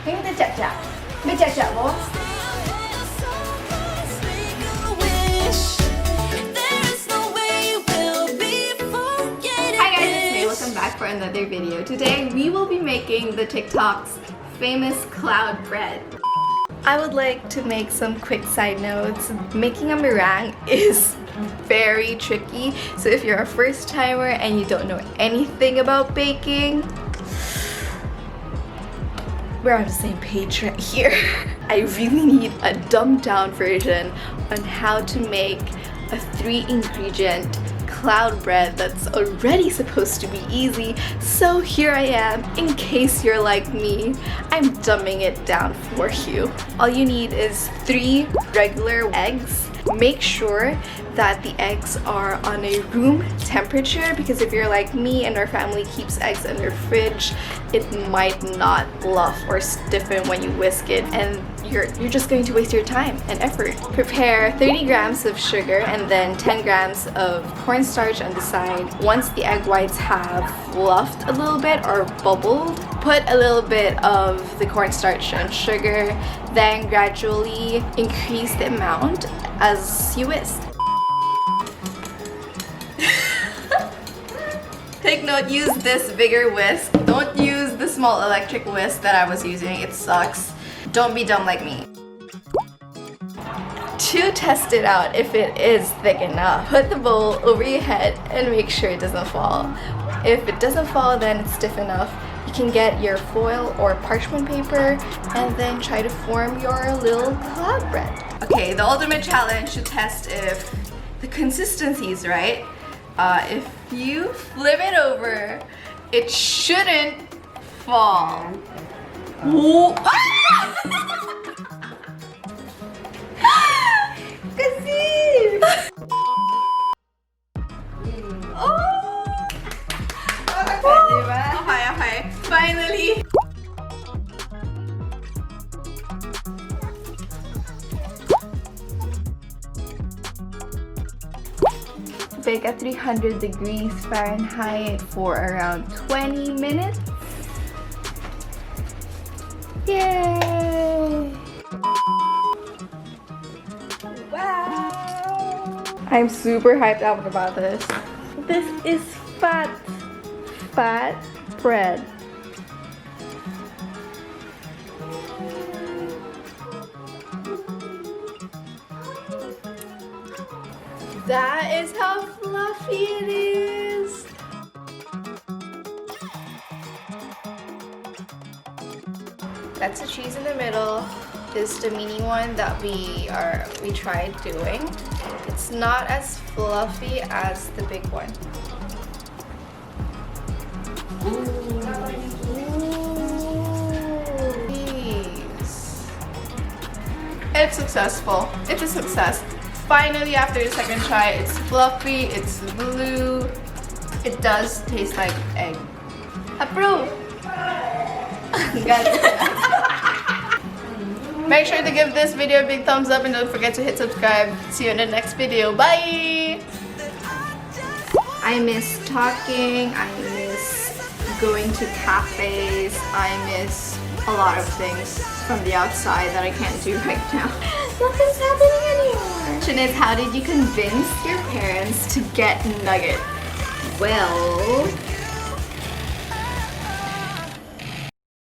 ให้มันจะจัดไม่จัดเพราะว่า Welcome back for another video. Today we will be making the TikTok's famous cloud bread. I would like to make some quick side notes. Making a meringue is very tricky, so if you're a first timer and you don't know anything about baking, we're on the same page right here. I really need a dumbed down version on how to make a 3-ingredient cloud bread that's already supposed to be easy. So here I am, in case you're like me, I'm dumbing it down for you. All you need is 3 regular eggs. Make sure that the eggs are on a room temperature, because if you're like me and our family keeps eggs in their fridge, it might not fluff or stiffen when you whisk it, and you're just going to waste your time and effort. Prepare 30 grams of sugar and then 10 grams of cornstarch on the side. Once the egg whites have fluffed a little bit or bubbled, put a little bit of the cornstarch and sugar, then gradually increase the amount as you whisk. Take note, use this bigger whisk. Don't use the small electric whisk that I was using. It sucks. Don't be dumb like me. To test it out if it is thick enough, put the bowl over your head and make sure it doesn't fall. If it doesn't fall, then it's stiff enough. You can get your foil or parchment paper and then try to form your little cloud bread. Okay, the ultimate challenge to test if the consistency is right. If you flip it over, it shouldn't fall. Oh! Kasi! Okay. Finally! Bake at 300 degrees Fahrenheit for around 20 minutes. Yay! Wow! I'm super hyped up about this. This is fat bread. That is how fluffy it is. That's the cheese in the middle. This is the mini one that we tried doing. It's not as fluffy as the big one. It's successful. It's a success. Finally, after the second try, it's fluffy, it's blue. It does taste like egg. Approve! Make sure to give this video a big thumbs up and don't forget to hit subscribe. See you in the next video. Bye! I miss talking, I miss going to cafes, I miss a lot of things from the outside that I can't do right now. Nothing's happening anymore. Question is, how did you convince your parents to get Nugget? Well,